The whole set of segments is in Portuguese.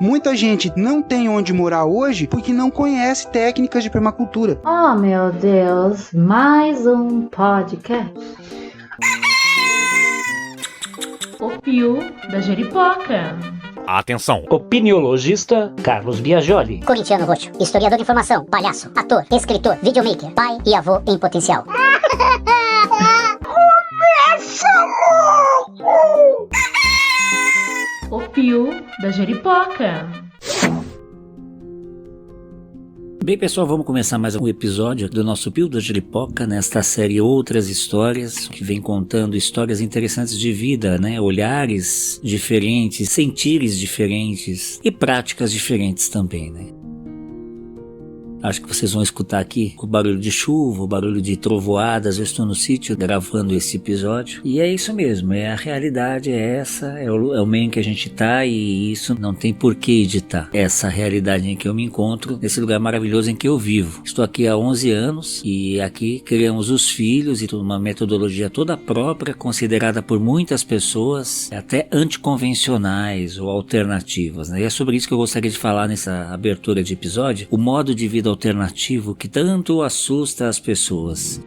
Muita gente não tem onde morar hoje porque não conhece técnicas de permacultura. Oh, meu Deus, mais um podcast. O Pio da Jeripoca. Atenção! Opiniologista Carlos Biagioli. Corintiano roxo, historiador de informação, palhaço, ator, escritor, videomaker, pai e avô em potencial. Começa logo! O Pio da Jeripoca. Bem, pessoal, vamos começar mais um episódio do nosso Pio da Jeripoca, nesta série Outras Histórias, que vem contando histórias interessantes de vida, né? Olhares diferentes, sentires diferentes e práticas diferentes também, né? Acho que vocês vão escutar aqui o barulho de chuva, o barulho de trovoadas. Eu estou no sítio gravando esse episódio. E é isso mesmo, a realidade é essa, é o meio em que a gente tá, e isso não tem por que editar. Essa realidade em que eu me encontro, nesse lugar maravilhoso em que eu vivo. Estou aqui há 11 anos e aqui criamos os filhos e uma metodologia toda própria, considerada por muitas pessoas até anticonvencionais ou alternativas, né? E é sobre isso que eu gostaria de falar nessa abertura de episódio, o modo de vida alternativo que tanto assusta as pessoas.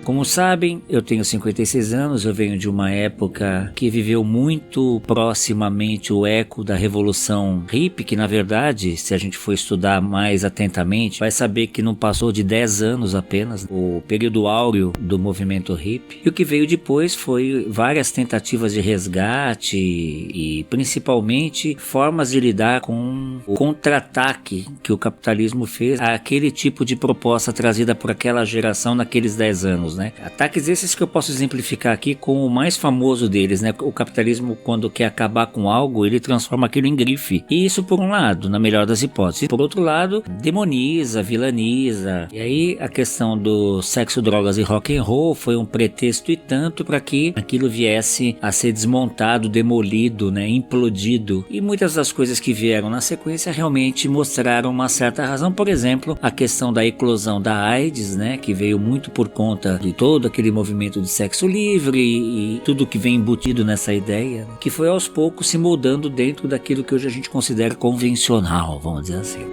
Como sabem, eu tenho 56 anos, eu venho de uma época que viveu muito proximamente o eco da revolução hippie, que na verdade, se a gente for estudar mais atentamente, vai saber que não passou de 10 anos apenas, o período áureo do movimento hippie. E o que veio depois foi várias tentativas de resgate e principalmente formas de lidar com o contra-ataque que o capitalismo fez àquele tipo de proposta trazida por aquela geração naqueles 10 anos, né? Ataques esses que eu posso exemplificar aqui com o mais famoso deles, né? O capitalismo, quando quer acabar com algo, ele transforma aquilo em grife. E isso por um lado, na melhor das hipóteses. Por outro lado, demoniza, vilaniza. E aí a questão do sexo, drogas e rock and roll foi um pretexto e tanto para que aquilo viesse a ser desmontado, demolido, né? Implodido. E muitas das coisas que vieram na sequência realmente mostraram uma certa razão. Por exemplo, a questão da eclosão da AIDS, né? Que veio muito por conta de todo aquele movimento de sexo livre e tudo que vem embutido nessa ideia, que foi aos poucos se moldando dentro daquilo que hoje a gente considera convencional, vamos dizer assim.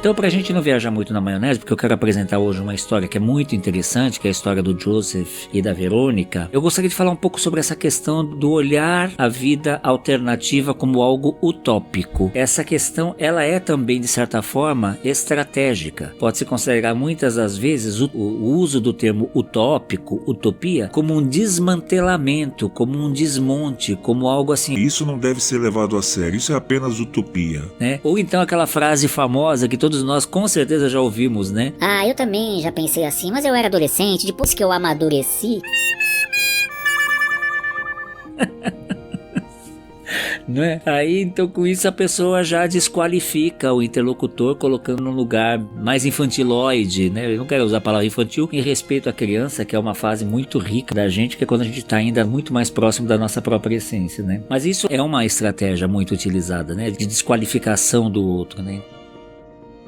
Então, pra gente não viajar muito na maionese, porque eu quero apresentar hoje uma história que é muito interessante, que é a história do Joseph e da Verônica, eu gostaria de falar um pouco sobre essa questão do olhar a vida alternativa como algo utópico. Essa questão, ela é também, de certa forma, estratégica. Pode-se considerar muitas das vezes o uso do termo utópico, utopia, como um desmantelamento, como um desmonte, como algo assim. Isso não deve ser levado a sério, isso é apenas utopia. Né? Ou então aquela frase famosa que todos nós com certeza já ouvimos, né? Ah, eu também já pensei assim, mas eu era adolescente, depois que eu amadureci... Não é? Aí então com isso a pessoa já desqualifica o interlocutor, colocando num lugar mais infantiloide, né? Eu não quero usar a palavra infantil em respeito à criança, que é uma fase muito rica da gente, que é quando a gente está ainda muito mais próximo da nossa própria essência, né? Mas isso é uma estratégia muito utilizada, né? De desqualificação do outro, né?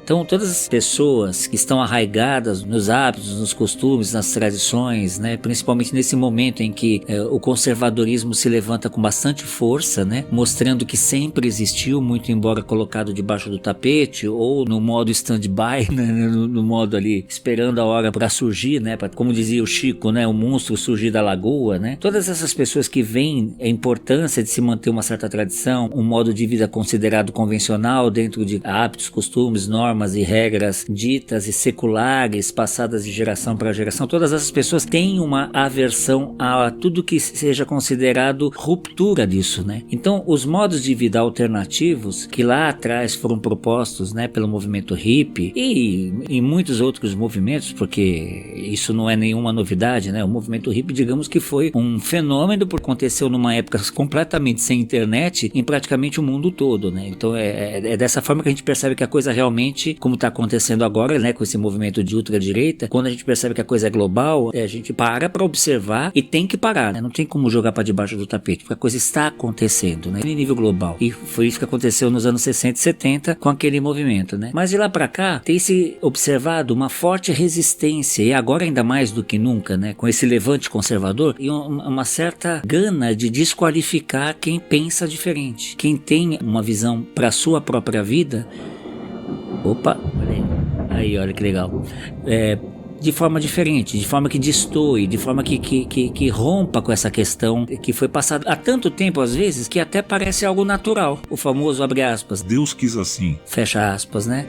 Então todas as pessoas que estão arraigadas nos hábitos, nos costumes, nas tradições, né, principalmente nesse momento em que o conservadorismo se levanta com bastante força, né, mostrando que sempre existiu, muito embora colocado debaixo do tapete ou no modo stand-by, né, no modo ali esperando a hora para surgir, né, pra, como dizia o Chico, né, o monstro surgir da lagoa, né. Todas essas pessoas que veem a importância de se manter uma certa tradição, um modo de vida considerado convencional dentro de hábitos, costumes, normas e regras ditas e seculares, passadas de geração para geração, todas essas pessoas têm uma aversão a tudo que seja considerado ruptura disso, né? Então, os modos de vida alternativos que lá atrás foram propostos, né, pelo movimento hippie e em muitos outros movimentos, porque isso não é nenhuma novidade, né? O movimento hippie, digamos que foi um fenômeno porque aconteceu numa época completamente sem internet em praticamente o mundo todo, né? Então, é dessa forma que a gente percebe que a coisa realmente gente, como está acontecendo agora, né, com esse movimento de ultradireita, quando a gente percebe que a coisa é global, a gente para observar e tem que parar, né? Não tem como jogar para debaixo do tapete, porque a coisa está acontecendo, né, em nível global. E foi isso que aconteceu nos anos 60 e 70 com aquele movimento, né? Mas de lá para cá, tem se observado uma forte resistência, e agora ainda mais do que nunca, né, com esse levante conservador, e uma certa gana de desqualificar quem pensa diferente, quem tem uma visão para sua própria vida. Opa, olha aí, olha que legal. De forma diferente, de forma que destoe, de forma que rompa com essa questão que foi passada há tanto tempo, às vezes, que até parece algo natural. O famoso abre aspas. Deus quis assim. Fecha aspas, né?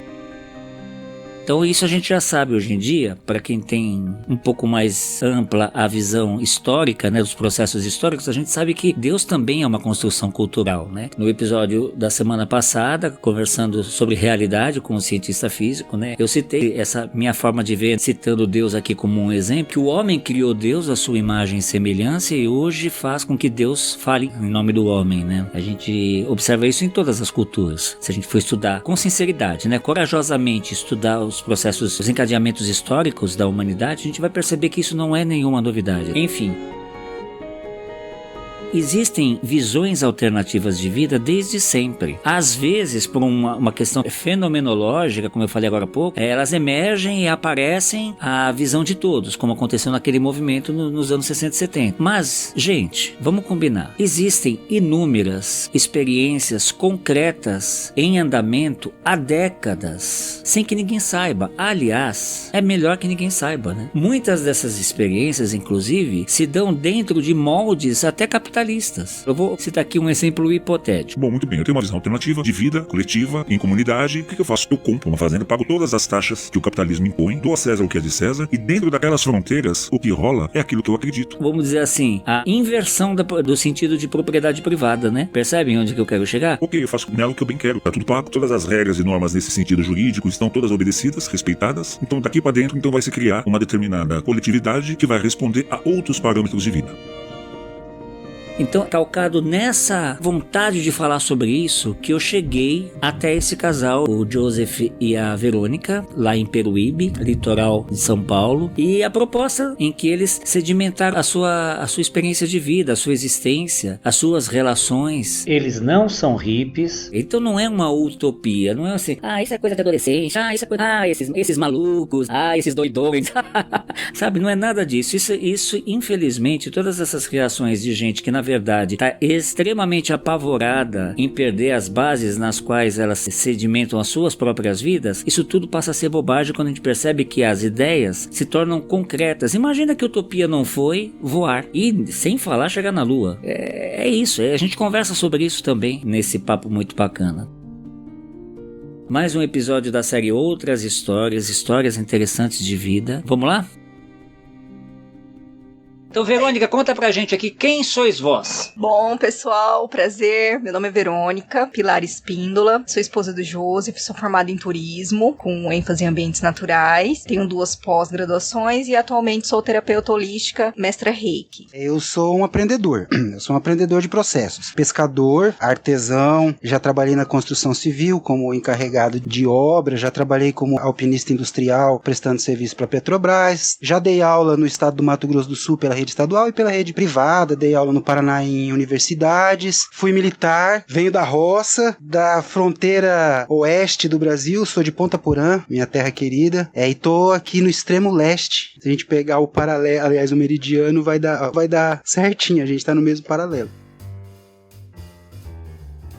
Então isso a gente já sabe hoje em dia, para quem tem um pouco mais ampla a visão histórica, né, dos processos históricos, a gente sabe que Deus também é uma construção cultural, né? No episódio da semana passada, conversando sobre realidade com um cientista físico, né, eu citei essa minha forma de ver, citando Deus aqui como um exemplo, que o homem criou Deus à sua imagem e semelhança e hoje faz com que Deus fale em nome do homem, né? A gente observa isso em todas as culturas. Se a gente for estudar com sinceridade, né, corajosamente estudar os processos, os encadeamentos históricos da humanidade, a gente vai perceber que isso não é nenhuma novidade. Enfim, existem visões alternativas de vida desde sempre. Às vezes, por uma questão fenomenológica, como eu falei agora há pouco, elas emergem e aparecem a visão de todos, como aconteceu naquele movimento nos anos 60 e 70. Mas, gente, vamos combinar. Existem inúmeras experiências concretas em andamento há décadas, sem que ninguém saiba. Aliás, é melhor que ninguém saiba, né? Muitas dessas experiências, inclusive, se dão dentro de moldes até capitalistas. Eu vou citar aqui um exemplo hipotético. Bom, muito bem, eu tenho uma visão alternativa de vida coletiva, em comunidade. O que eu faço? Eu compro uma fazenda, pago todas as taxas que o capitalismo impõe, dou a César o que é de César, e dentro daquelas fronteiras, o que rola é aquilo que eu acredito. Vamos dizer assim, a inversão do sentido de propriedade privada, né? Percebem onde que eu quero chegar? Ok, eu faço nela o que eu bem quero, tá tudo pago, todas as regras e normas nesse sentido jurídico estão todas obedecidas, respeitadas, então daqui pra dentro então vai se criar uma determinada coletividade que vai responder a outros parâmetros de vida. Então, calcado nessa vontade de falar sobre isso, que eu cheguei até esse casal, o Joseph e a Verônica, lá em Peruíbe, litoral de São Paulo, e a proposta em que eles sedimentaram a sua experiência de vida, a sua existência, as suas relações. Eles não são hippies, então não é uma utopia, não é assim, isso é coisa de adolescente, isso é coisa, esses malucos, esses doidões, sabe, não é nada disso. Isso, infelizmente, todas essas criações de gente que na verdade está extremamente apavorada em perder as bases nas quais elas sedimentam as suas próprias vidas, isso tudo passa a ser bobagem quando a gente percebe que as ideias se tornam concretas. Imagina que utopia não foi voar e, sem falar, chegar na lua. É isso, a gente conversa sobre isso também nesse papo muito bacana. Mais um episódio da série Outras Histórias Interessantes de Vida. Vamos lá? Então, Verônica, conta pra gente aqui, quem sois vós? Bom, pessoal, prazer. Meu nome é Verônica Pilar Espíndola, sou esposa do Joseph, sou formada em turismo, com ênfase em ambientes naturais, tenho 2 pós-graduações e atualmente sou terapeuta holística, mestra Reiki. Eu sou um empreendedor, de processos, pescador, artesão, já trabalhei na construção civil como encarregado de obra, já trabalhei como alpinista industrial, prestando serviço para Petrobras, já dei aula no estado do Mato Grosso do Sul pela rede estadual e pela rede privada, dei aula no Paraná em universidades, fui militar, venho da roça, da fronteira oeste do Brasil, sou de Ponta Porã, minha terra querida, e tô aqui no extremo leste. Se a gente pegar o paralelo, aliás, o meridiano, vai dar certinho, a gente tá no mesmo paralelo.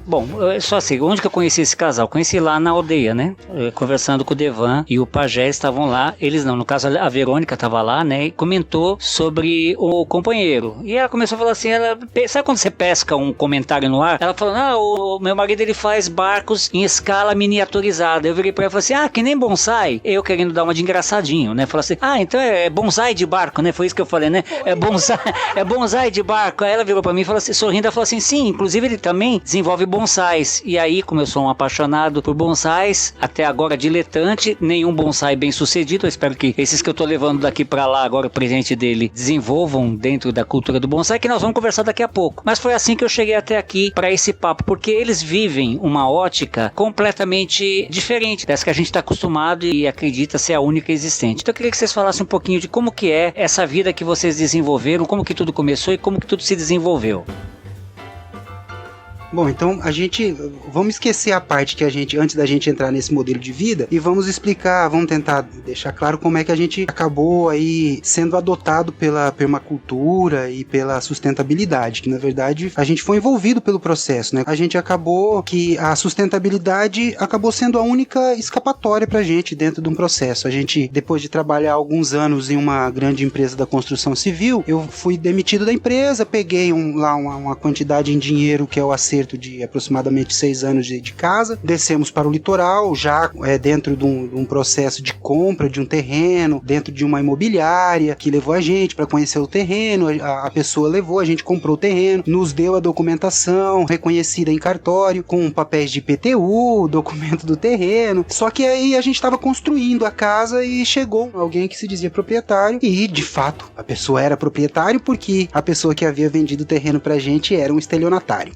Bom, só assim, onde que eu conheci esse casal? Conheci lá na aldeia, né? Conversando com o Devan e o pajé estavam lá. Eles não, no caso a Verônica estava lá, né? E comentou sobre o companheiro. E ela começou a falar assim, sabe quando você pesca um comentário no ar? Ela falou, o meu marido ele faz barcos em escala miniaturizada. Eu virei pra ela e falei assim, que nem bonsai. Eu querendo dar uma de engraçadinho, né? Falei assim, então é bonsai de barco, né? Foi isso que eu falei, né? É bonsai de barco. Aí ela virou pra mim e falou assim, sorrindo, ela falou assim, sim, inclusive ele também desenvolve bonsais. E aí, como eu sou um apaixonado por bonsais, até agora diletante, nenhum bonsai bem sucedido. Eu espero que esses que eu tô levando daqui pra lá, agora o presente dele, desenvolvam dentro da cultura do bonsai, que nós vamos conversar daqui a pouco. Mas foi assim que eu cheguei até aqui para esse papo, porque eles vivem uma ótica completamente diferente dessa que a gente está acostumado e acredita ser a única existente. Então eu queria que vocês falassem um pouquinho de como que é essa vida que vocês desenvolveram, como que tudo começou e como que tudo se desenvolveu. Bom, então vamos esquecer a parte que antes da gente entrar nesse modelo de vida, e vamos tentar deixar claro como é que a gente acabou aí sendo adotado pela permacultura e pela sustentabilidade, que na verdade a gente foi envolvido pelo processo, né? A gente acabou que a sustentabilidade acabou sendo a única escapatória pra gente dentro de um processo. A gente, depois de trabalhar alguns anos em uma grande empresa da construção civil, eu fui demitido da empresa, peguei uma quantidade em dinheiro que é o acerto de aproximadamente 6 anos de casa, descemos para o litoral, já dentro de um processo de compra de um terreno, dentro de uma imobiliária que levou a gente para conhecer o terreno, a pessoa levou, a gente comprou o terreno, nos deu a documentação reconhecida em cartório, com papéis de IPTU, documento do terreno, só que aí a gente estava construindo a casa e chegou alguém que se dizia proprietário, e de fato a pessoa era proprietário porque a pessoa que havia vendido o terreno pra gente era um estelionatário.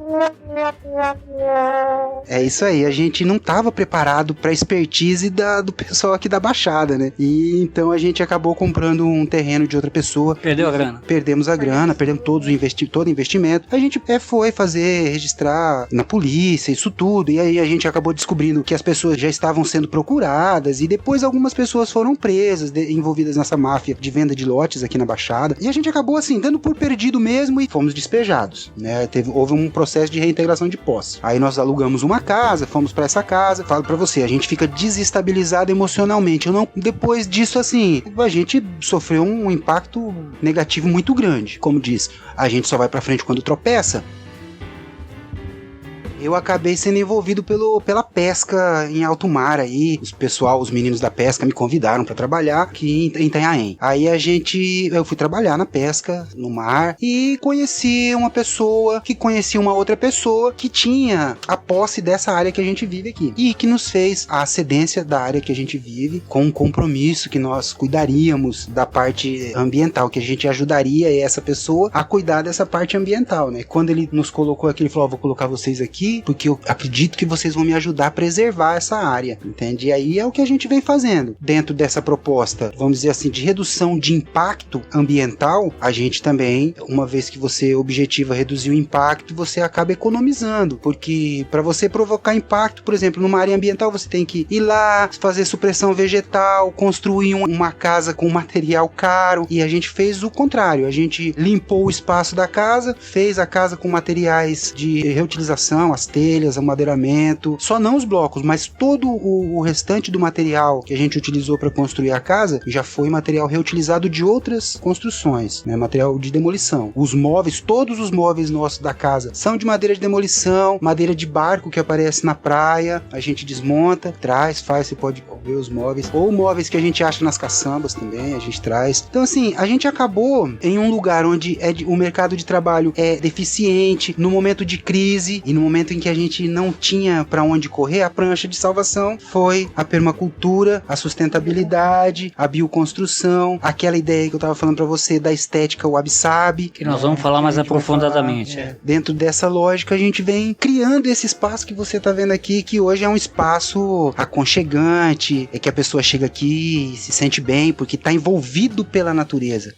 É isso aí, a gente não estava preparado para a expertise do pessoal aqui da Baixada, né? E então a gente acabou comprando um terreno de outra pessoa. Perdeu a grana? Perdemos a grana, perdemos todo o investimento. A gente foi registrar na polícia, isso tudo, e aí a gente acabou descobrindo que as pessoas já estavam sendo procuradas, e depois algumas pessoas foram presas, envolvidas nessa máfia de venda de lotes aqui na Baixada, e a gente acabou assim, dando por perdido mesmo, e fomos despejados, né? Houve um processo de reintegração de posse. Aí nós alugamos uma casa, fomos pra essa casa, falo pra você, a gente fica desestabilizado emocionalmente. Depois disso, assim, a gente sofreu um impacto negativo muito grande. Como diz, a gente só vai pra frente quando tropeça. Eu acabei sendo envolvido pela pesca em alto mar aí. Os meninos da pesca me convidaram para trabalhar aqui em Itanhaém. Aí eu fui trabalhar na pesca, no mar, e conheci uma pessoa que conhecia uma outra pessoa que tinha a posse dessa área que a gente vive aqui. E que nos fez a cedência da área que a gente vive, com um compromisso que nós cuidaríamos da parte ambiental, que a gente ajudaria essa pessoa a cuidar dessa parte ambiental, né? Quando ele nos colocou aqui, ele falou, vou colocar vocês aqui, porque eu acredito que vocês vão me ajudar a preservar essa área, entende? E aí é o que a gente vem fazendo. Dentro dessa proposta, vamos dizer assim, de redução de impacto ambiental, a gente também, uma vez que você objetiva reduzir o impacto, você acaba economizando, porque para você provocar impacto, por exemplo, numa área ambiental, você tem que ir lá, fazer supressão vegetal, construir uma casa com material caro, e a gente fez o contrário, a gente limpou o espaço da casa, fez a casa com materiais de reutilização, as telhas, o madeiramento, só não os blocos, mas todo o restante do material que a gente utilizou para construir a casa já foi material reutilizado de outras construções, né? Material de demolição. Os móveis, todos os móveis nossos da casa são de madeira de demolição, madeira de barco que aparece na praia, a gente desmonta, traz, você pode ver os móveis, ou móveis que a gente acha nas caçambas também, a gente traz. Então assim, a gente acabou em um lugar onde o mercado de trabalho é deficiente, no momento de crise e no momento em que a gente não tinha para onde correr, a prancha de salvação foi a permacultura, a sustentabilidade, a bioconstrução, aquela ideia que eu estava falando para você da estética wabi-sabi, que nós vamos falar mais aprofundadamente. Dentro dessa lógica, a gente vem criando esse espaço que você está vendo aqui, que hoje é um espaço aconchegante, é que a pessoa chega aqui e se sente bem, porque está envolvido pela natureza.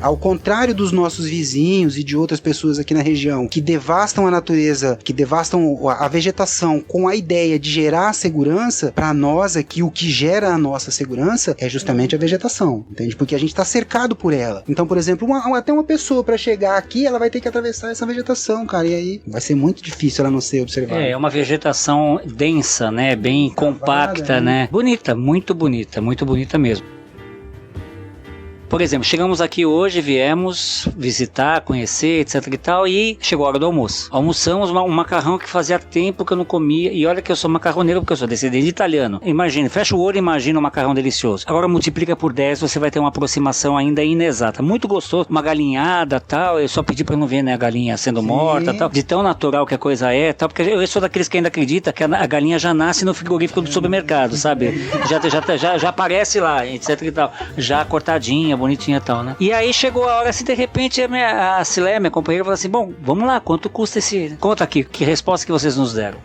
Ao contrário dos nossos vizinhos e de outras pessoas aqui na região que devastam a natureza, que devastam a vegetação com a ideia de gerar segurança, para nós aqui o que gera a nossa segurança é justamente a vegetação, entende? Porque a gente está cercado por ela. Então, por exemplo, até uma pessoa para chegar aqui, ela vai ter que atravessar essa vegetação, cara, e aí vai ser muito difícil ela não ser observada. É uma vegetação densa, né? Bem compacta, né? Bonita muito bonita mesmo. Por exemplo, chegamos aqui hoje, viemos visitar, conhecer, etc e tal, e chegou a hora do almoço. Almoçamos um macarrão que fazia tempo que eu não comia, e olha que eu sou macarroneiro porque eu sou descendente de italiano. Imagina, fecha o olho e imagina um macarrão delicioso. Agora multiplica por 10, você vai ter uma aproximação ainda inexata. Muito gostoso, uma galinhada, tal, eu só pedi pra não ver, né, a galinha sendo morta, tal, de tão natural que a coisa é, tal, porque eu sou daqueles que ainda acredita que a galinha já nasce no frigorífico do supermercado, sabe? Já aparece lá, etc e tal, já cortadinha, bonitinha e tal, né? E aí chegou a hora, assim, de repente a Cileia, minha companheira, falou assim, bom, vamos lá, quanto custa esse... Conta aqui, que resposta que vocês nos deram?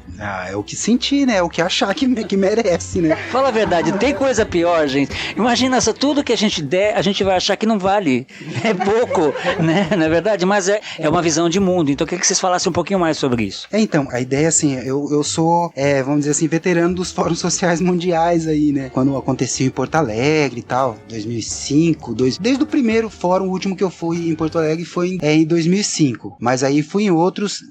É o que sentir, né? É o que achar que merece, né? Fala a verdade, tem coisa pior, gente. Imagina só, tudo que a gente der, a gente vai achar que não vale. É pouco, né? Não é verdade? Mas é uma visão de mundo. Então eu queria que vocês falassem um pouquinho mais sobre isso. Então, a ideia, assim, eu sou, vamos dizer assim, veterano dos fóruns sociais mundiais aí, né? Quando aconteceu em Porto Alegre e tal, 2005, desde o primeiro fórum, o último que eu fui em Porto Alegre foi em 2005. Mas aí fui em outros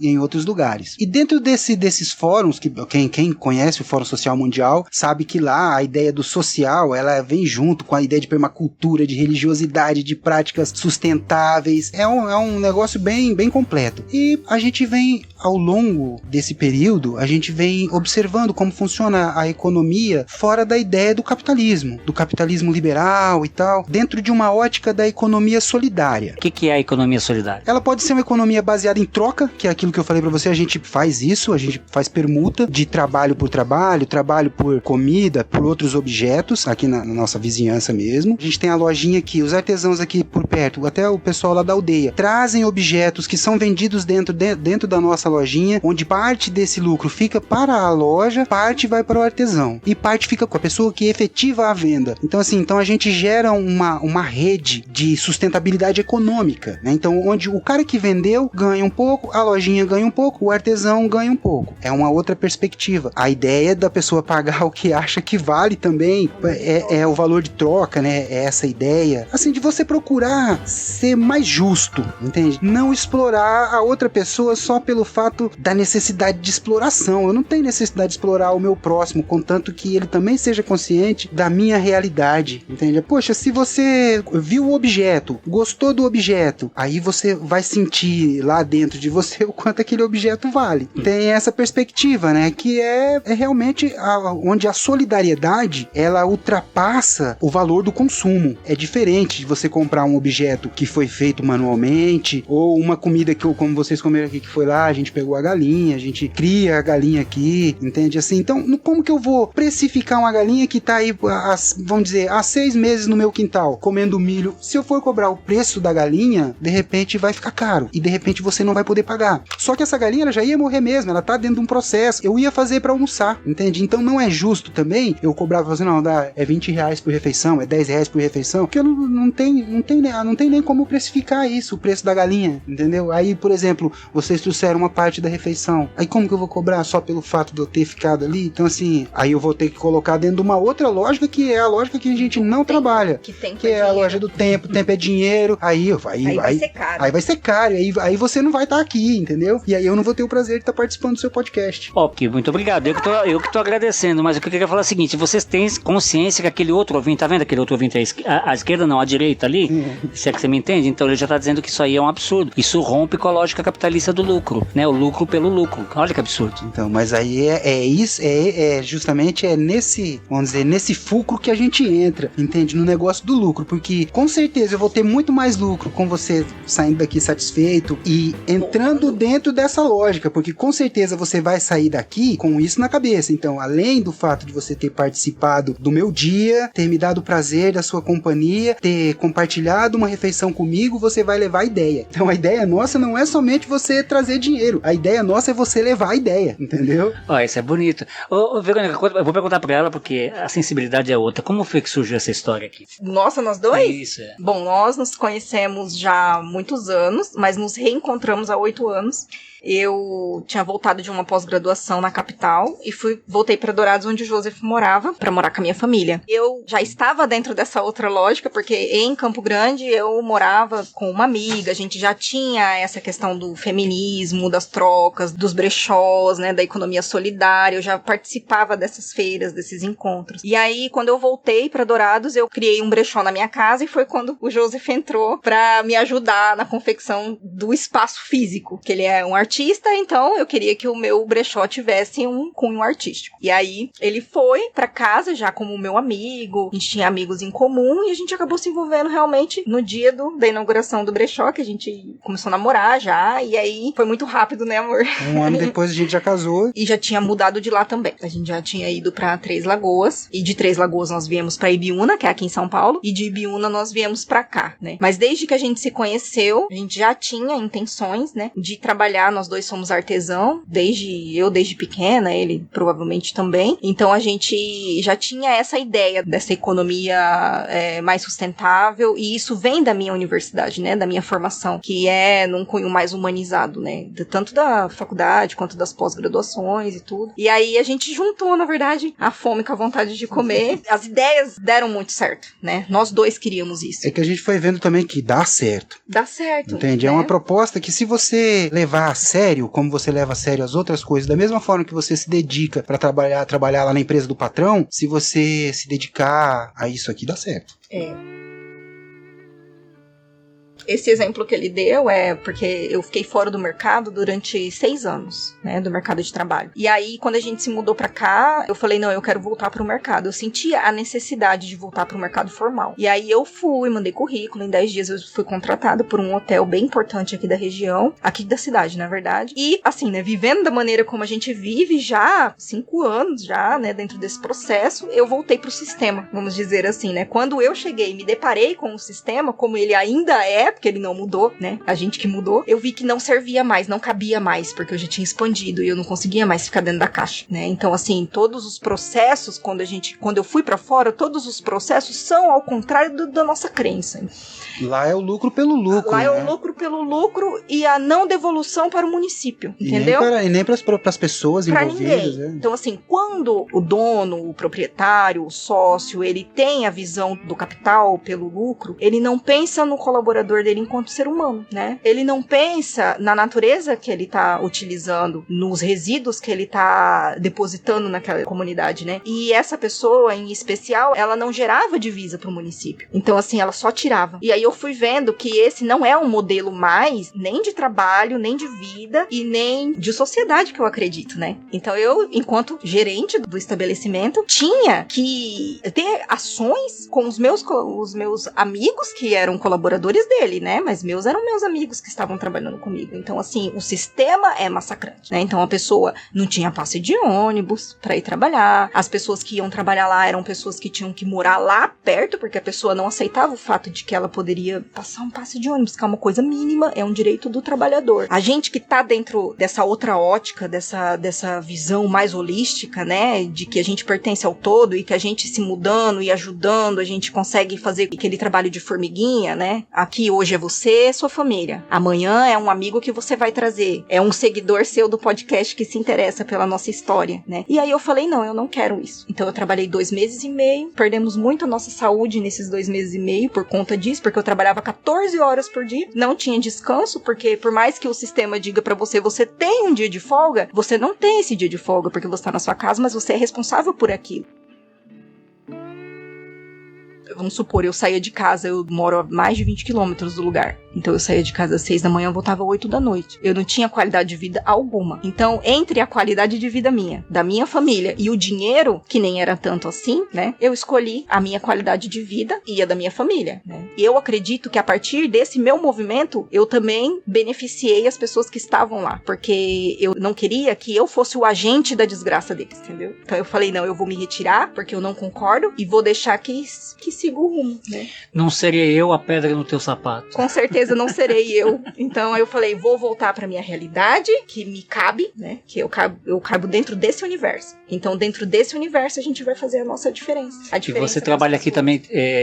lugares. E dentro desses fóruns, que quem conhece o Fórum Social Mundial, sabe que lá a ideia do social, ela vem junto com a ideia de permacultura, de religiosidade, de práticas sustentáveis. É um negócio bem completo. E a gente vem, ao longo desse período, a gente vem observando como funciona a economia fora da ideia do capitalismo liberal e tal, dentro de uma ótica da economia solidária. O que é a economia solidária? Ela pode ser uma economia baseada em troca, que é aquilo que eu falei pra você, a gente faz isso, a gente faz permuta de trabalho por trabalho por comida, por outros objetos, aqui na nossa vizinhança mesmo. A gente tem a lojinha aqui, os artesãos aqui por perto, até o pessoal lá da aldeia, trazem objetos que são vendidos dentro da nossa lojinha, onde parte desse lucro fica para a loja, parte vai para o artesão, e parte fica com a pessoa que efetiva a venda. Então assim, a gente gera uma rede de sustentabilidade econômica, né? Então onde o cara que vendeu ganha um pouco, a lojinha ganha um pouco, o artesão ganha um pouco. É uma outra perspectiva. A ideia da pessoa pagar o que acha que vale também é o valor de troca, né? É essa ideia, assim, de você procurar ser mais justo, entende? Não explorar a outra pessoa só pelo fato da necessidade de exploração. Eu não tenho necessidade de explorar o meu próximo, contanto que ele também seja consciente da minha realidade, entende? Poxa, se você viu o objeto, gostou do objeto, aí você vai sentir lá dentro de você o quanto aquele objeto vale. Tem essa perspectiva, né? Que é realmente onde a solidariedade, ela ultrapassa o valor do consumo. É diferente de você comprar um objeto que foi feito manualmente, ou uma comida que, como vocês comeram aqui, que foi lá, a gente pegou a galinha, a gente cria a galinha aqui, entende? Assim, então, como que eu vou precificar uma galinha que tá aí, vamos dizer, há 6 meses no meu quintal, comendo milho? Se eu for cobrar o preço da galinha, de repente vai ficar caro, e de repente você não vai poder pagar. Só que essa galinha, ela já ia morrer mesmo, ela tá dentro de um processo, eu ia fazer pra almoçar, entende? Então não é justo também eu cobrar, assim, não, é R$20 por refeição, é R$10 por refeição, porque não tem nem como precificar isso, o preço da galinha, entendeu? Aí, por exemplo, vocês trouxeram uma parte da refeição, aí como que eu vou cobrar só pelo fato de eu ter ficado ali? Então assim, aí eu vou ter que colocar dentro de uma outra lógica, que é a lógica que a gente não trabalha, que é a loja do tempo é dinheiro, aí vai ser caro. Aí vai ser caro, aí você não vai estar aqui, entendeu? E aí eu não vou ter o prazer de estar participando do seu podcast. Ok, muito obrigado. Eu que tô agradecendo, mas o que eu queria falar é o seguinte: vocês têm consciência que aquele outro ouvinte, tá vendo aquele outro ouvinte à esquerda, não, à direita ali? Se é que você me entende? Então ele já tá dizendo que isso aí é um absurdo. Isso rompe com a lógica capitalista do lucro, né? O lucro pelo lucro. Olha que absurdo. Então, mas aí isso, justamente nesse, vamos dizer, nesse fulcro que a gente entra, entende? No negócio do lucro, porque com certeza eu vou ter muito mais lucro com você saindo daqui satisfeito e entrando dentro dessa lógica, porque com certeza você vai sair daqui com isso na cabeça. Então, além do fato de você ter participado do meu dia, ter me dado o prazer da sua companhia, ter compartilhado uma refeição comigo, você vai levar a ideia. Então, a ideia nossa não é somente você trazer dinheiro, a ideia nossa é você levar a ideia, entendeu? Ó, isso é bonito. Ô, Verônica, eu vou perguntar pra ela, porque a sensibilidade é outra. Como foi que surgiu essa história aqui? Nossa, nós dois? Isso, é. Bom, nós nos conhecemos já há muitos anos, mas nos reencontramos há 8 anos. eu tinha voltado de uma pós-graduação na capital e voltei para Dourados, onde o Joseph morava, para morar com a minha família. Eu já estava dentro dessa outra lógica, porque em Campo Grande eu morava com uma amiga, a gente já tinha essa questão do feminismo, das trocas, dos brechós, né, da economia solidária, eu já participava dessas feiras, desses encontros. E aí, quando eu voltei para Dourados, eu criei um brechó na minha casa e foi quando o Joseph entrou para me ajudar na confecção do espaço físico, que ele é um artista, então eu queria que o meu brechó tivesse um cunho artístico. E aí, ele foi para casa já como meu amigo, a gente tinha amigos em comum e a gente acabou se envolvendo realmente no dia da inauguração do brechó, que a gente começou a namorar já, e aí foi muito rápido, né, amor? Um ano depois a gente já casou. E já tinha mudado de lá também. A gente já tinha ido pra Três Lagoas, e de Três Lagoas nós viemos pra Ibiúna, que é aqui em São Paulo, e de Ibiúna nós viemos pra cá, né? Mas desde que a gente se conheceu, a gente já tinha intenções, né, de trabalhar, nós dois somos artesão, desde pequena, ele provavelmente também, então a gente já tinha essa ideia dessa economia mais sustentável, e isso vem da minha universidade, né, da minha formação, que é num cunho mais humanizado, né, tanto da faculdade quanto das pós-graduações e tudo. E aí a gente juntou, na verdade, a fome com a vontade de comer. As ideias deram muito certo, né? Nós dois queríamos isso. É que a gente foi vendo também que dá certo. Dá certo. Entende? Né? É uma proposta que, se você levar a sério, como você leva a sério as outras coisas, da mesma forma que você se dedica para trabalhar lá na empresa do patrão, se você se dedicar a isso aqui, dá certo. Esse exemplo que ele deu é porque eu fiquei fora do mercado durante 6 anos, né, do mercado de trabalho. E aí, quando a gente se mudou pra cá, eu falei, não, eu quero voltar pro mercado. Eu sentia a necessidade de voltar pro mercado formal. E aí eu mandei currículo, em 10 dias eu fui contratada por um hotel bem importante aqui da região, aqui da cidade, na verdade. E, assim, né, vivendo da maneira como a gente vive já, 5 anos já, né, dentro desse processo, eu voltei pro sistema, vamos dizer assim, né. Quando eu cheguei e me deparei com o sistema, como ele ainda é, porque ele não mudou, né? A gente que mudou, eu vi que não servia mais, não cabia mais, porque eu já tinha expandido e eu não conseguia mais ficar dentro da caixa, né? Então, assim, todos os processos, quando eu fui pra fora, todos os processos são ao contrário da nossa crença. Lá é o lucro pelo lucro. Lá né? é o lucro pelo lucro e a não devolução para o município, entendeu? E nem para as pessoas pra envolvidas. ninguém. Então, assim, quando o dono, o proprietário, o sócio, ele tem a visão do capital pelo lucro, ele não pensa no colaborador dele enquanto ser humano, né? Ele não pensa na natureza que ele tá utilizando, nos resíduos que ele tá depositando naquela comunidade, né? E essa pessoa, em especial, ela não gerava divisa pro município. Então, assim, ela só tirava. E aí eu fui vendo que esse não é um modelo mais, nem de trabalho, nem de vida e nem de sociedade que eu acredito, né? Então eu, enquanto gerente do estabelecimento, tinha que ter ações com os meus amigos que eram colaboradores dele, né? Mas eram meus amigos que estavam trabalhando comigo. Então, assim, o sistema é massacrante, né? Então a pessoa não tinha passe de ônibus pra ir trabalhar. As pessoas que iam trabalhar lá eram pessoas que tinham que morar lá perto, porque a pessoa não aceitava o fato de que ela poderia passar um passe de ônibus, que é uma coisa mínima, é um direito do trabalhador. A gente que tá dentro dessa outra ótica, dessa visão mais holística, né, de que a gente pertence ao todo e que a gente se mudando e ajudando, a gente consegue fazer aquele trabalho de formiguinha, né? Aqui hoje é você, sua família. Amanhã é um amigo que você vai trazer. É um seguidor seu do podcast que se interessa pela nossa história, né? E aí eu falei, não, eu não quero isso. Então eu trabalhei 2 meses e meio, perdemos muito a nossa saúde nesses 2 meses e meio por conta disso, porque eu trabalhava 14 horas por dia, não tinha descanso, porque por mais que o sistema diga pra você, você tem um dia de folga, você não tem esse dia de folga, porque você tá na sua casa, mas você é responsável por aquilo. Vamos supor, eu saía de casa, eu moro a mais de 20 quilômetros do lugar. Então eu saía de casa às 6 da manhã, voltava às 8 da noite. Eu não tinha qualidade de vida alguma. Então, entre a qualidade de vida minha, da minha família e o dinheiro, que nem era tanto assim, né? Eu escolhi a minha qualidade de vida e a da minha família, né? E eu acredito que a partir desse meu movimento, eu também beneficiei as pessoas que estavam lá. Porque eu não queria que eu fosse o agente da desgraça deles, entendeu? Então eu falei, não, eu vou me retirar, porque eu não concordo, e vou deixar que siga o rumo, né? Não seria eu a pedra no teu sapato. Com certeza certeza não serei eu. Então eu falei, vou voltar pra minha realidade, que me cabe, né? Que eu caibo dentro desse universo. Então dentro desse universo a gente vai fazer a nossa diferença. E você trabalha aqui também,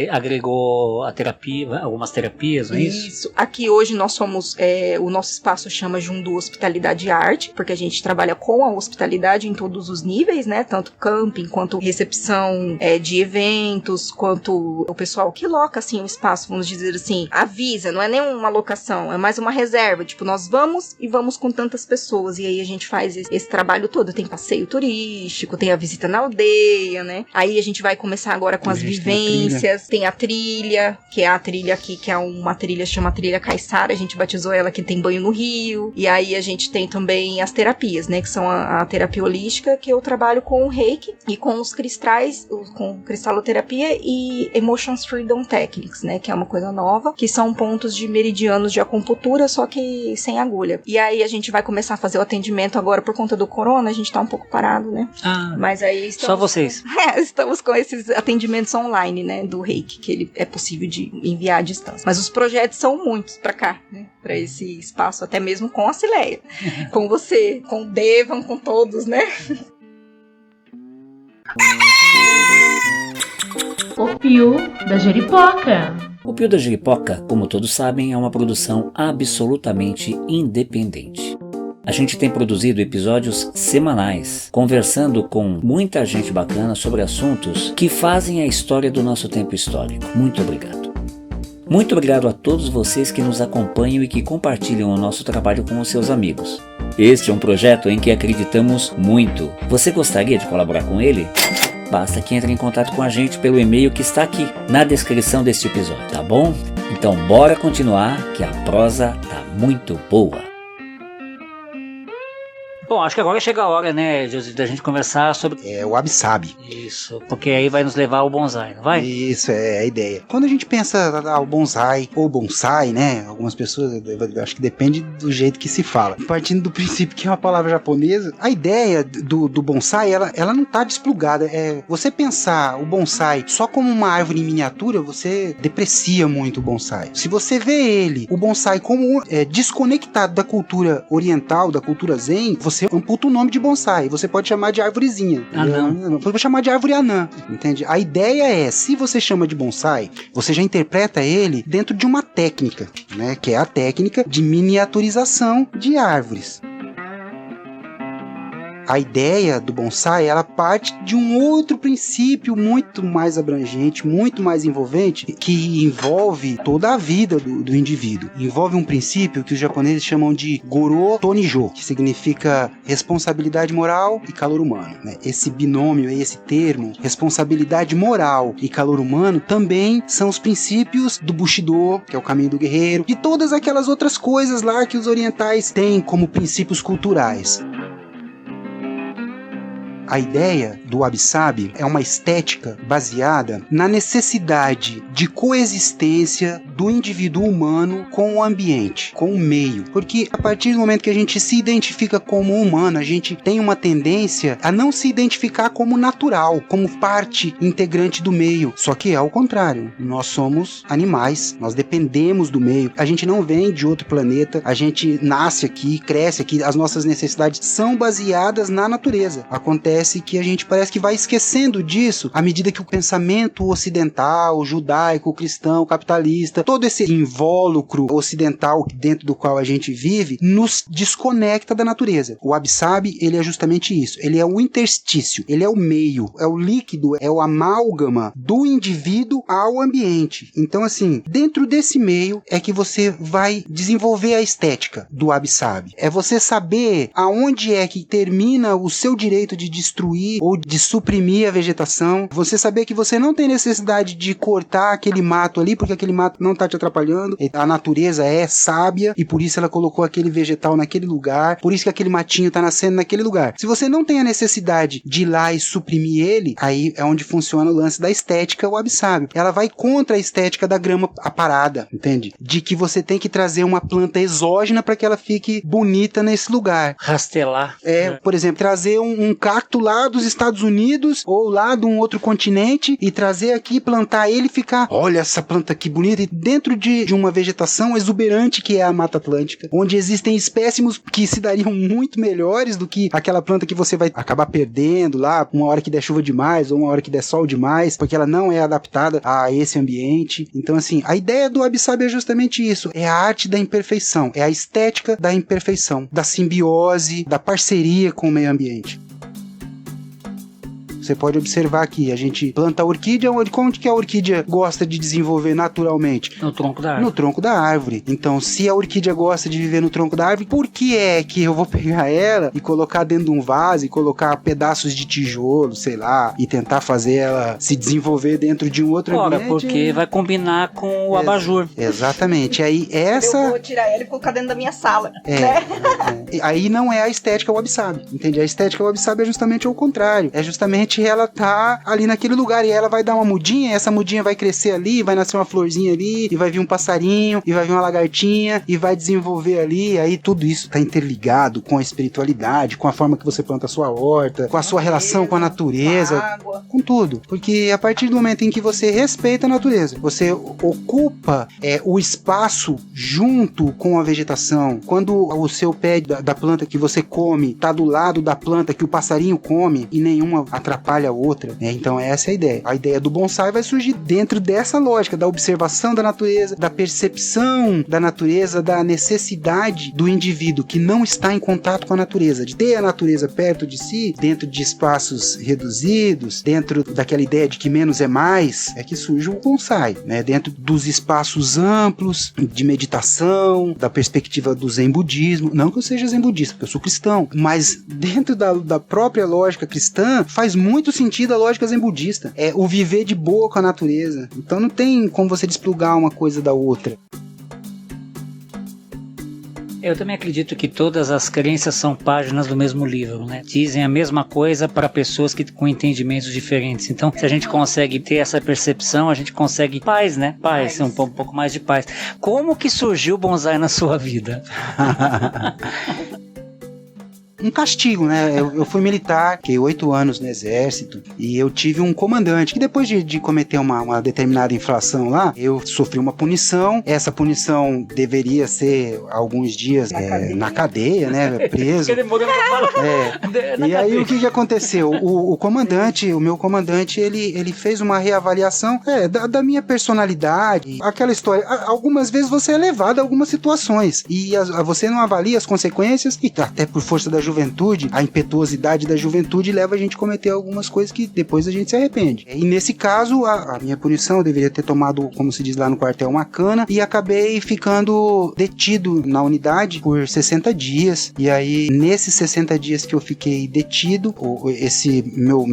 agregou a terapia, algumas terapias, não é isso? Isso. Aqui hoje nós somos, o nosso espaço chama Jundu Hospitalidade e Arte, porque a gente trabalha com a hospitalidade em todos os níveis, né? Tanto camping, quanto recepção de eventos, quanto o pessoal que loca, assim, o espaço, vamos dizer assim, avisa, não é nem uma locação, é mais uma reserva, tipo, nós vamos e vamos com tantas pessoas, e aí a gente faz esse trabalho todo, tem passeio turístico, tem a visita na aldeia, né? Aí a gente vai começar agora com as vivências, tem a trilha, que é a trilha aqui, que é uma trilha, chama Trilha Caiçara, a gente batizou ela, que tem banho no rio, e aí a gente tem também as terapias, né, que são a terapia holística, que eu trabalho com o Reiki e com os cristais, com cristaloterapia e Emotions Freedom Techniques, né, que é uma coisa nova, que são pontos de meridianos de acupuntura, só que sem agulha. E aí a gente vai começar a fazer o atendimento agora por conta do corona, a gente tá um pouco parado, né? Mas aí só vocês. Estamos com esses atendimentos online, né, do Reiki, que ele é possível de enviar à distância. Mas os projetos são muitos pra cá, né, pra esse espaço, até mesmo com a Cileia, com você, com o Devan, com todos, né? O Pio da Jeripoca. O Pio da Jeripoca, como todos sabem, é uma produção absolutamente independente. A gente tem produzido episódios semanais, conversando com muita gente bacana sobre assuntos que fazem a história do nosso tempo histórico. Muito obrigado. Muito obrigado a todos vocês que nos acompanham e que compartilham o nosso trabalho com os seus amigos. Este é um projeto em que acreditamos muito. Você gostaria de colaborar com ele? Basta que entre em contato com a gente pelo e-mail que está aqui na descrição deste episódio, tá bom? Então bora continuar, que a prosa tá muito boa. Bom, acho que agora chega a hora, né, Josi, da gente conversar sobre... O Wabi-Sabi. Isso, porque aí vai nos levar ao bonsai, não vai? Isso, é a ideia. Quando a gente pensa o bonsai ou bonsai, né, algumas pessoas, acho que depende do jeito que se fala. Partindo do princípio que é uma palavra japonesa, a ideia do bonsai, ela não tá desplugada. Você pensar o bonsai só como uma árvore em miniatura, você deprecia muito o bonsai. Se você vê o bonsai como desconectado da cultura oriental, da cultura zen, você amputa o nome de bonsai. Você pode chamar de árvorezinha. Anã. Pode chamar de árvore anã, entende? A ideia é, se você chama de bonsai, você já interpreta ele dentro de uma técnica, né? Que é a técnica de miniaturização de árvores. A ideia do bonsai, ela parte de um outro princípio muito mais abrangente, muito mais envolvente, que envolve toda a vida do indivíduo. Envolve um princípio que os japoneses chamam de Goro Tonijo, que significa responsabilidade moral e calor humano, né? Esse binômio, esse termo, responsabilidade moral e calor humano, também são os princípios do Bushido, que é o caminho do guerreiro, e todas aquelas outras coisas lá que os orientais têm como princípios culturais. A ideia do Wabi-Sabi é uma estética baseada na necessidade de coexistência do indivíduo humano com o ambiente, com o meio. Porque a partir do momento que a gente se identifica como humano, a gente tem uma tendência a não se identificar como natural, como parte integrante do meio. Só que é ao contrário. Nós somos animais, nós dependemos do meio. A gente não vem de outro planeta, a gente nasce aqui, cresce aqui, as nossas necessidades são baseadas na natureza. Acontece que a gente parece que vai esquecendo disso à medida que o pensamento ocidental, judaico, cristão, capitalista, todo esse invólucro ocidental dentro do qual a gente vive, nos desconecta da natureza. O Wabi-Sabi, ele é justamente isso. Ele é o interstício, ele é o meio, é o líquido, é o amálgama do indivíduo ao ambiente. Então, assim, dentro desse meio é que você vai desenvolver a estética do Wabi-Sabi. É você saber aonde é que termina o seu direito de destruir ou de suprimir a vegetação, você saber que você não tem necessidade de cortar aquele mato ali, porque aquele mato não está te atrapalhando, a natureza é sábia e por isso ela colocou aquele vegetal naquele lugar, por isso que aquele matinho está nascendo naquele lugar. Se você não tem a necessidade de ir lá e suprimir ele, aí é onde funciona o lance da estética Wabi-Sabi. Ela vai contra a estética da grama aparada, entende? De que você tem que trazer uma planta exógena para que ela fique bonita nesse lugar. Rastelar. Por exemplo, trazer um cacto lá dos Estados Unidos ou lá de um outro continente e trazer aqui, plantar ele e ficar, olha essa planta aqui bonita, e dentro de uma vegetação exuberante que é a Mata Atlântica, onde existem espécimes que se dariam muito melhores do que aquela planta que você vai acabar perdendo lá, uma hora que der chuva demais ou uma hora que der sol demais, porque ela não é adaptada a esse ambiente. Então, assim, a ideia do Wabi Sabi é justamente isso, é a arte da imperfeição, é a estética da imperfeição, da simbiose, da parceria com o meio ambiente. Você pode observar aqui, a gente planta a orquídea, onde que a orquídea gosta de desenvolver naturalmente? No tronco da árvore. No tronco da árvore. Então, se a orquídea gosta de viver no tronco da árvore, por que é que eu vou pegar ela e colocar dentro de um vaso e colocar pedaços de tijolo, sei lá, e tentar fazer ela se desenvolver dentro de um outro ambiente? Porque vai combinar com o abajur. Exatamente. Aí essa... Eu vou tirar ela e colocar dentro da minha sala, né? Aí não é a estética Wabi Sabi, entende? A estética Wabi Sabi é justamente o contrário. É justamente ela tá ali naquele lugar e ela vai dar uma mudinha, e essa mudinha vai crescer ali, vai nascer uma florzinha ali, e vai vir um passarinho, e vai vir uma lagartinha, e vai desenvolver ali, e aí tudo isso tá interligado com a espiritualidade, com a forma que você planta a sua horta, com a sua relação com a natureza, com tudo. Porque a partir do momento em que você respeita a natureza, você ocupa o espaço junto com a vegetação, quando o seu pé da planta que você come tá do lado da planta que o passarinho come, e nenhuma atrapalha a outra, né? Então essa é a ideia. A ideia do bonsai vai surgir dentro dessa lógica, da observação da natureza, da percepção da natureza, da necessidade do indivíduo que não está em contato com a natureza, de ter a natureza perto de si, dentro de espaços reduzidos, dentro daquela ideia de que menos é mais, é que surge o bonsai, né? Dentro dos espaços amplos de meditação, da perspectiva do zen budismo, não que eu seja zen budista, porque eu sou cristão, mas dentro da própria lógica cristã, faz muito sentido a lógica zen budista. É o viver de boa com a natureza. Então não tem como você desplugar uma coisa da outra. Eu também acredito que todas as crenças são páginas do mesmo livro, né? Dizem a mesma coisa para pessoas com entendimentos diferentes. Então, se a gente consegue ter essa percepção, a gente consegue paz, né? Paz, um pouco mais de paz. Como que surgiu o bonsai na sua vida? Um castigo, né? Eu fui militar, fiquei 8 anos no exército, e eu tive um comandante que depois de cometer uma determinada infração lá, eu sofri uma punição. Essa punição deveria ser alguns dias na cadeia, né? Preso. E aí o que aconteceu? O meu comandante, ele fez uma reavaliação da minha personalidade, aquela história. Algumas vezes você é levado a algumas situações, e você não avalia as consequências, e até por força da juventude, a impetuosidade da juventude leva a gente a cometer algumas coisas que depois a gente se arrepende. E nesse caso, a minha punição, eu deveria ter tomado, como se diz lá no quartel, uma cana, e acabei ficando detido na unidade por 60 dias. E aí, nesses 60 dias que eu fiquei detido, esse meu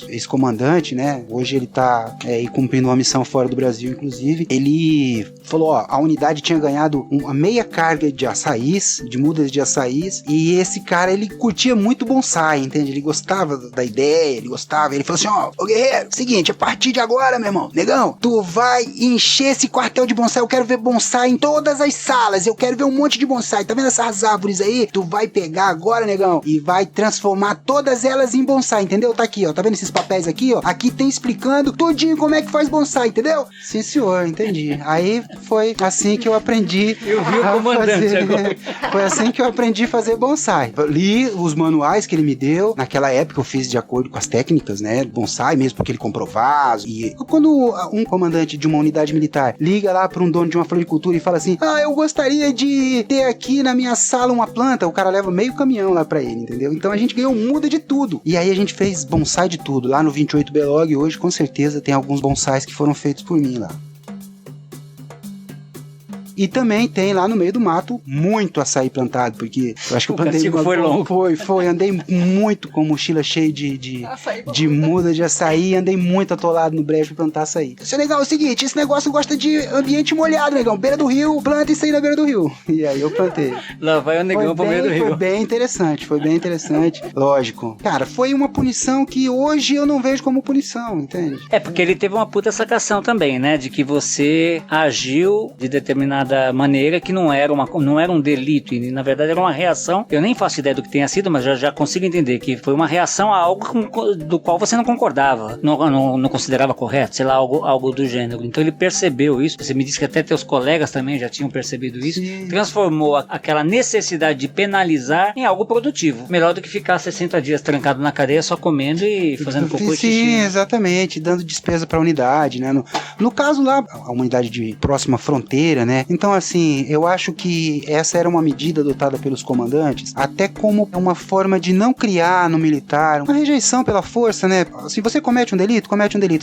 ex-comandante, né, hoje ele tá cumprindo uma missão fora do Brasil, inclusive, ele falou, a unidade tinha ganhado uma meia carga de açaís, de mudas de açaís, e esse cara, ele curtia muito bonsai, entende? Ele gostava da ideia, ele falou assim, ô guerreiro, seguinte, a partir de agora, meu irmão, negão, tu vai encher esse quartel de bonsai, eu quero ver bonsai em todas as salas, eu quero ver um monte de bonsai, tá vendo essas árvores aí? Tu vai pegar agora, negão, e vai transformar todas elas em bonsai, entendeu? Tá aqui, ó, tá vendo esses papéis aqui, ó? Aqui tem explicando tudinho como é que faz bonsai, entendeu? Sim, senhor, entendi. Aí foi assim que eu aprendi. Eu vi o comandante agora. Foi assim que eu aprendi a fazer bonsai. Li os manuais que ele me deu. Naquela época eu fiz de acordo com as técnicas, né? Bonsai mesmo, porque ele comprou vaso. E quando um comandante de uma unidade militar liga lá para um dono de uma floricultura e fala assim, eu gostaria de ter aqui na minha sala uma planta, o cara leva meio caminhão lá para ele, entendeu? Então a gente ganhou muda de tudo. E aí a gente fez bonsai de tudo. Lá no 28 Belog, hoje com certeza tem alguns bonsais que foram feitos por mim lá. E também tem lá no meio do mato muito açaí plantado, porque eu acho que eu plantei foi longo. Foi, andei muito com mochila cheia de muda de açaí, andei muito atolado no brejo pra plantar açaí. Seu negão, é o seguinte, esse negócio gosta de ambiente molhado, negão, beira do rio, planta isso aí na beira do rio. E aí eu plantei. Lá vai o negão pra beira do rio. Foi bem interessante, lógico. Cara, foi uma punição que hoje eu não vejo como punição, entende? Porque ele teve uma puta sacação também, né, de que você agiu de determinada determinada maneira que não era um delito, e na verdade era uma reação. Eu nem faço ideia do que tenha sido, mas já consigo entender que foi uma reação a algo do qual você não concordava, não considerava correto, sei lá, algo do gênero. Então ele percebeu isso. Você me disse que até teus colegas também já tinham percebido isso. Sim. Transformou aquela necessidade de penalizar em algo produtivo. Melhor do que ficar 60 dias trancado na cadeia só comendo e fazendo cocô e xixi. Sim, exatamente, dando despesa para a unidade, né? No caso lá, a unidade de próxima fronteira, né? Então, assim, eu acho que essa era uma medida adotada pelos comandantes, até como uma forma de não criar no militar uma rejeição pela força, né? Se você comete um delito,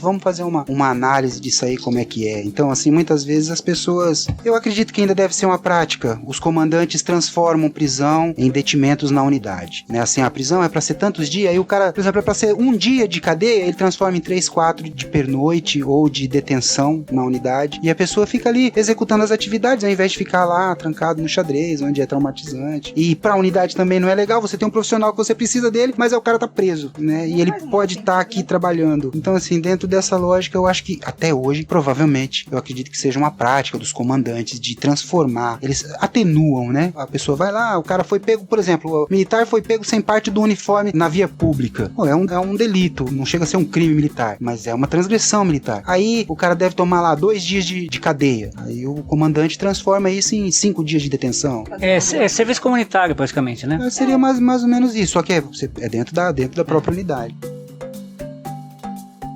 vamos fazer uma análise disso aí, como é que é. Então, assim, muitas vezes as pessoas, eu acredito que ainda deve ser uma prática, os comandantes transformam prisão em detimentos na unidade, né? Assim, a prisão é pra ser tantos dias, aí o cara, por exemplo, é pra ser um dia de cadeia, ele transforma em 3, 4 de pernoite ou de detenção na unidade, e a pessoa fica ali executando as atividades, ao invés de ficar lá trancado no xadrez, onde é traumatizante. E pra unidade também não é legal, você tem um profissional que você precisa dele, mas o cara tá preso, né? E ele pode estar aqui trabalhando. Então, assim, dentro dessa lógica, eu acho que até hoje, provavelmente, eu acredito que seja uma prática dos comandantes de transformar, eles atenuam, né? A pessoa vai lá, o cara foi pego, por exemplo, o militar foi pego sem parte do uniforme na via pública. Pô, é um delito, não chega a ser um crime militar, mas é uma transgressão militar. Aí o cara deve tomar lá 2 dias de cadeia. Aí o comandante transforma isso em 5 dias de detenção. É serviço comunitário, praticamente, né? Seria mais ou menos isso, só que é dentro da própria unidade.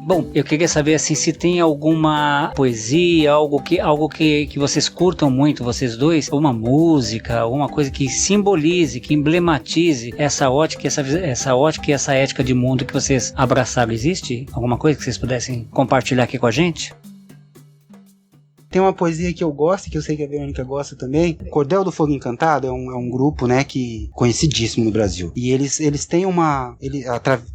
Bom, eu queria saber assim, se tem alguma poesia, algo que vocês curtam muito, vocês dois, uma música, alguma coisa que simbolize, que emblematize essa ótica, essa ótica e essa ética de mundo que vocês abraçaram. Existe alguma coisa que vocês pudessem compartilhar aqui com a gente? Tem uma poesia que eu gosto, que eu sei que a Verônica gosta também. Cordel do Fogo Encantado é um grupo, né, que conhecidíssimo no Brasil. E eles têm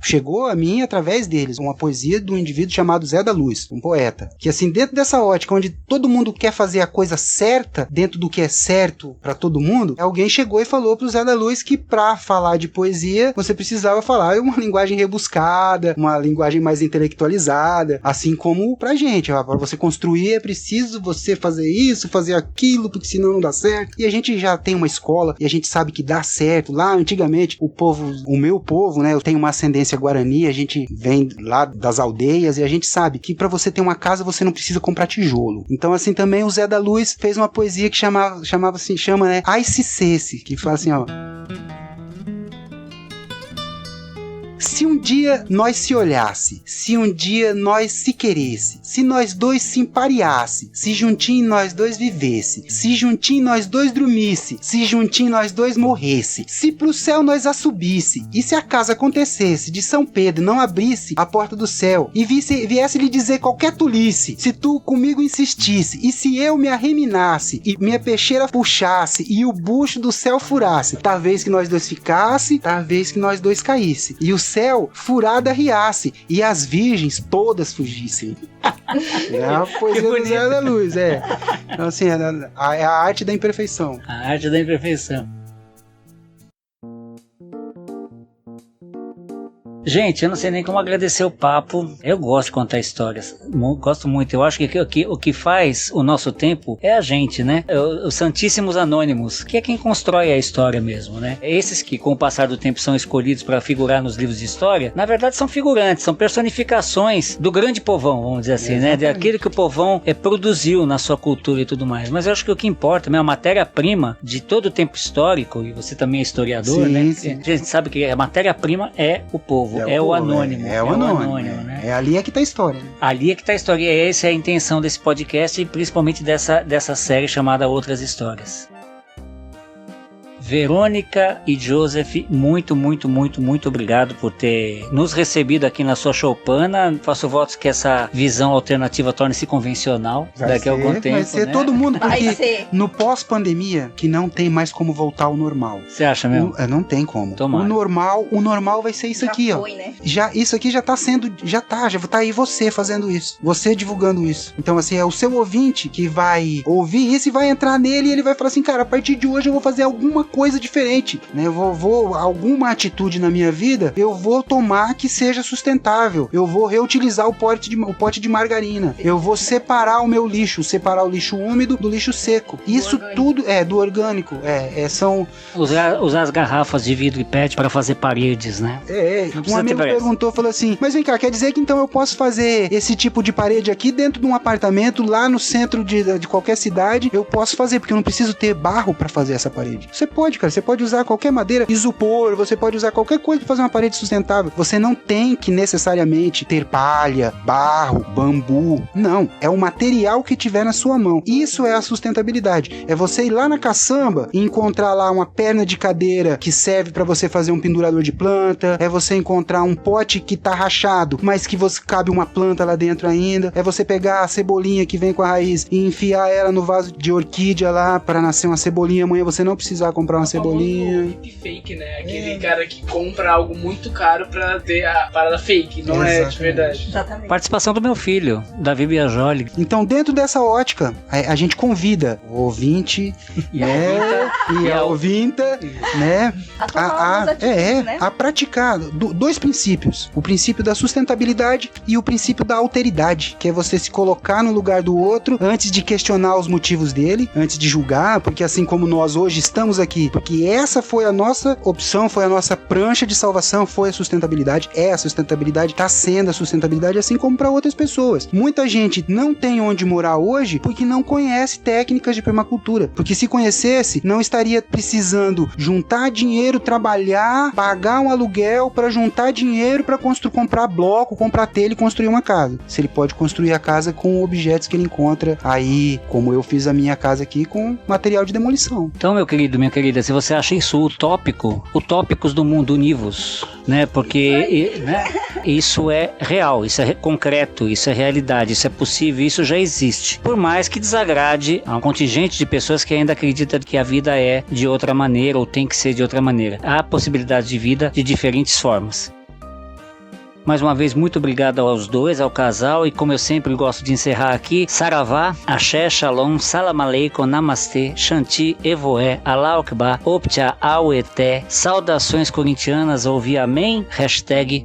chegou a mim através deles uma poesia de um indivíduo chamado Zé da Luz, um poeta. Que assim, dentro dessa ótica, onde todo mundo quer fazer a coisa certa, dentro do que é certo pra todo mundo, alguém chegou e falou pro Zé da Luz que pra falar de poesia, você precisava falar uma linguagem rebuscada, uma linguagem mais intelectualizada, assim como pra gente. Pra você construir é preciso você fazer isso, fazer aquilo, porque senão não dá certo. E a gente já tem uma escola e a gente sabe que dá certo. Lá antigamente, o meu povo, né, eu tenho uma ascendência guarani, a gente vem lá das aldeias e a gente sabe que pra você ter uma casa você não precisa comprar tijolo. Então assim também o Zé da Luz fez uma poesia que chama né, Ai se cesse, que fala assim, ó: se um dia nós se olhasse, se um dia nós se queresse, se nós dois se empareasse, se juntinho nós dois vivesse, se juntinho nós dois dormisse, se juntinho nós dois morresse, se pro céu nós a subisse, e se acaso acontecesse de São Pedro não abrisse a porta do céu, e viesse lhe dizer qualquer tolice, se tu comigo insistisse, e se eu me arreminasse, e minha peixeira puxasse, e o bucho do céu furasse, talvez que nós dois ficasse, talvez que nós dois caísse, e o céu furada riasse, e as virgens todas fugissem. É a poesia do Zé da Luz, é. Então, assim, é a arte da imperfeição. A arte da imperfeição. Gente, eu não sei nem como agradecer o papo. Eu gosto de contar histórias, gosto muito. Eu acho que o que faz o nosso tempo é a gente, né? Os Santíssimos Anônimos, que é quem constrói a história mesmo, né? Esses que com o passar do tempo são escolhidos para figurar nos livros de história, na verdade são figurantes, são personificações do grande povão, vamos dizer assim, né? Daquilo que o povão produziu na sua cultura e tudo mais. Mas eu acho que o que importa mesmo, a matéria-prima de todo o tempo histórico, e você também é historiador, sim, né? Sim. A gente sabe que a matéria-prima é o povo. É o anônimo. É o anônimo, né? É ali é que tá a história, né? Ali é que tá a história. E essa é a intenção desse podcast e principalmente dessa série chamada Outras Histórias. Verônica e Joseph, muito obrigado por ter nos recebido aqui na sua choupana. Faço votos que essa visão alternativa torne-se convencional daqui a algum tempo. Vai ser, né? Todo mundo, porque no pós-pandemia, que não tem mais como voltar ao normal. Você acha mesmo? Não tem como. Tomara. O normal vai ser isso já aqui, foi, ó. Né? Isso aqui já tá aí você fazendo isso, você divulgando isso. Então, assim, é o seu ouvinte que vai ouvir isso e vai entrar nele e ele vai falar assim, cara, a partir de hoje eu vou fazer alguma coisa coisa diferente, né? Eu vou alguma atitude na minha vida, eu vou tomar que seja sustentável. Eu vou reutilizar o pote de margarina. Eu vou separar o meu lixo, separar o lixo úmido do lixo seco. Isso tudo é do orgânico. São usar as garrafas de vidro e PET para fazer paredes, né? Um amigo perguntou, falou assim, mas vem cá, quer dizer que então eu posso fazer esse tipo de parede aqui dentro de um apartamento lá no centro de qualquer cidade? Eu posso fazer, porque eu não preciso ter barro para fazer essa parede. Você pode, cara, você pode usar qualquer madeira, isopor, você pode usar qualquer coisa para fazer uma parede sustentável. Você não tem que necessariamente ter palha, barro, bambu. Não, é o material que tiver na sua mão. Isso é a sustentabilidade. É você ir lá na caçamba e encontrar lá uma perna de cadeira que serve para você fazer um pendurador de planta. É você encontrar um pote que tá rachado, mas que cabe uma planta lá dentro ainda. É você pegar a cebolinha que vem com a raiz e enfiar ela no vaso de orquídea lá para nascer uma cebolinha. Amanhã você não precisar comprar uma cebolinha. Hippie fake, né? Aquele cara que compra algo muito caro pra ter a parada fake, não é de verdade. Exatamente. Participação do meu filho, Davi Biagioli. Então, dentro dessa ótica, a gente convida o ouvinte e a ouvinta, né, a praticar dois princípios. O princípio da sustentabilidade e o princípio da alteridade, que é você se colocar no lugar do outro antes de questionar os motivos dele, antes de julgar, porque assim como nós hoje estamos aqui, porque essa foi a nossa opção, foi a nossa prancha de salvação, foi a sustentabilidade, é a sustentabilidade, tá sendo a sustentabilidade, assim como para outras pessoas. Muita gente não tem onde morar hoje porque não conhece técnicas de permacultura, porque se conhecesse, não estaria precisando juntar dinheiro, trabalhar, pagar um aluguel para juntar dinheiro para comprar bloco, comprar telha e construir uma casa. Se ele pode construir a casa com objetos que ele encontra aí, como eu fiz a minha casa aqui com material de demolição. Então, meu querido, minha querida, se você acha isso utópico, utópicos do mundo univos, né? Porque isso é real, isso é concreto, isso é realidade, isso é possível, isso já existe. Por mais que desagrade a um contingente de pessoas que ainda acreditam que a vida é de outra maneira ou tem que ser de outra maneira. Há possibilidade de vida de diferentes formas. Mais uma vez, muito obrigado aos dois, ao casal, e como eu sempre gosto de encerrar aqui, Saravá, Axé, Shalom, Salam Aleikum, Namastê, Shanti, Evoé, Allah Akbar, Optia, Aueté, saudações corintianas, ouvi amém,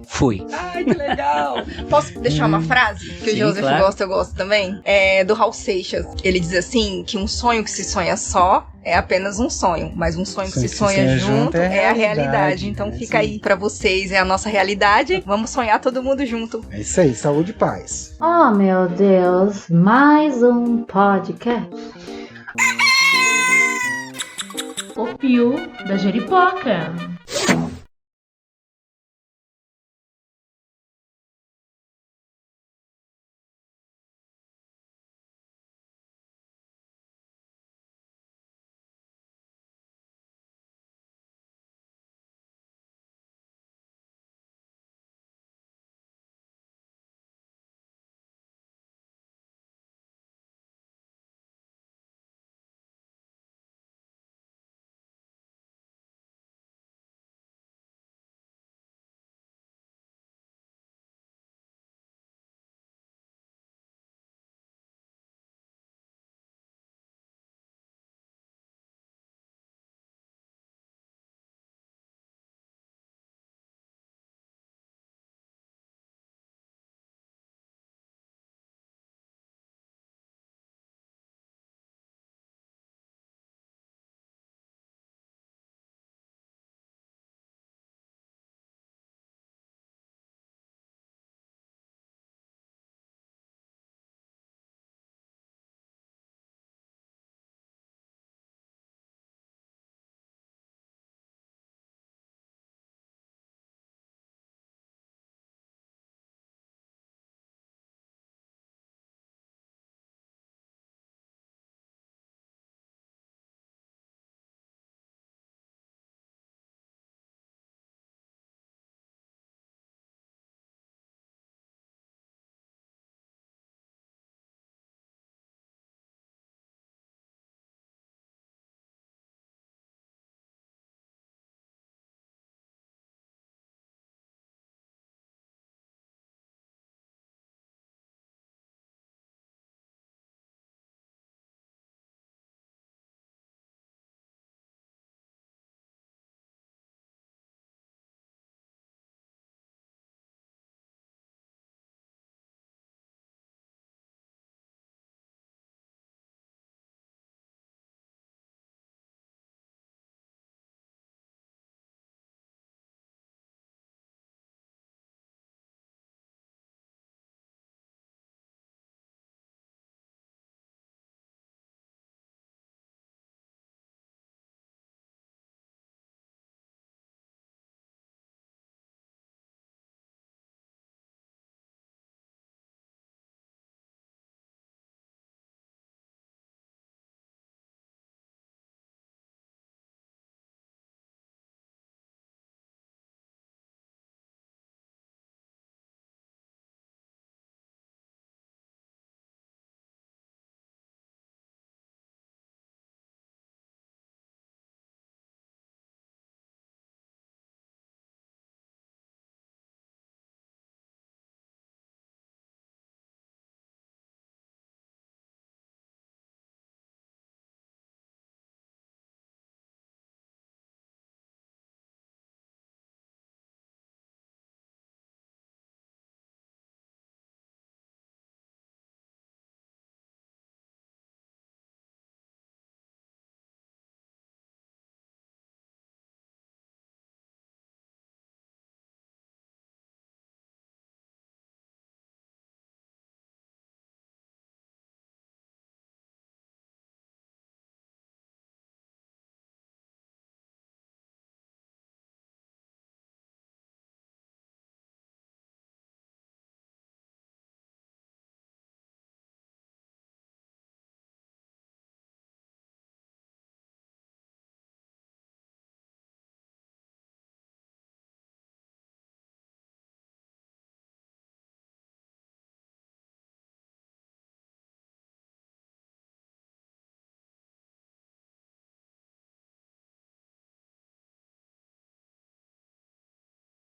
#fui. Ai, que legal! Posso deixar uma frase que o Joseph gosta, eu gosto também? É do Raul Seixas. Ele diz assim, que um sonho que se sonha só é apenas um sonho, mas um sonho que se sonha junto é a realidade. Então fica aí pra vocês, é a nossa realidade. Vamos sonhar todo mundo junto. É isso aí, saúde e paz. Oh, meu Deus, mais um podcast. O Pio da Jeripoca.